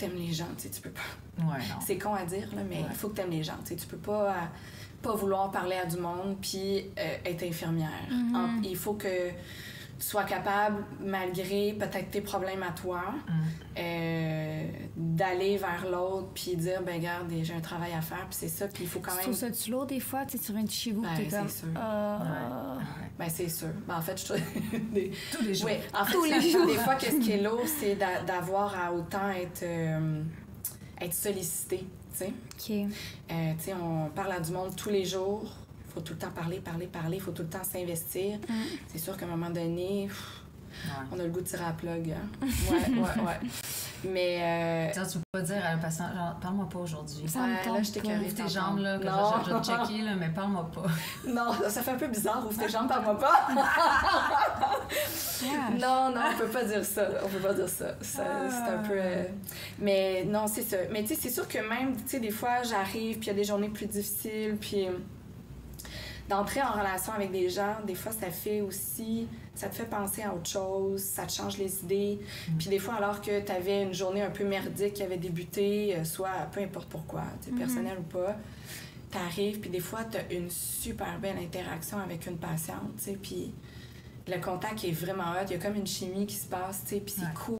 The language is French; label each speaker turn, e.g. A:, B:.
A: t'aimes les gens, tu sais, tu peux pas...
B: Ouais, non.
A: C'est con à dire, là, mais il faut que t'aimes les gens, tu sais, tu peux pas vouloir parler à du monde puis être infirmière. Il faut que tu sois capable, malgré peut-être tes problèmes à toi, d'aller vers l'autre puis dire, ben regarde, j'ai un travail à faire, puis c'est ça, puis il faut quand même...
C: Tu trouves ça-tu lourd des fois? Tu reviens de chez vous, t'es comme...
A: c'est sûr.
C: Ouais.
A: C'est sûr. Ben, en fait, je trouve...
B: Tous les jours.
A: Oui, en fait, des fois, qu'est-ce qui est lourd, c'est d'avoir à autant être sollicité, tu sais.
C: OK.
A: Tu sais, on parle à du monde tous les jours. Il faut tout le temps parler. Il faut tout le temps s'investir. C'est sûr qu'à un moment donné, on a le goût de tirer à la plug. Hein? Ouais. Mais...
B: Tu peux pas dire à un patient, genre, parle-moi pas aujourd'hui.
C: Ça me tente
A: là, je t'écœure.
B: Ouvre tes jambes, là, que je vais te checker, là, mais parle-moi pas.
A: Non, ça fait un peu bizarre. Ouvre tes jambes, parle-moi pas. Non, on peut pas dire ça. C'est un peu... Mais non, c'est ça. Mais tu sais, c'est sûr que même, tu sais, des fois, j'arrive, puis il y a des journées plus difficiles, puis... D'entrer en relation avec des gens, des fois, ça te fait penser à autre chose, ça te change les idées. Puis des fois, alors que tu avais une journée un peu merdique qui avait débuté, soit peu importe pourquoi, personnel ou pas, t'arrives, puis des fois, t'as une super belle interaction avec une patiente, tu sais, puis le contact est vraiment hot, il y a comme une chimie qui se passe, tu sais, puis c'est cool.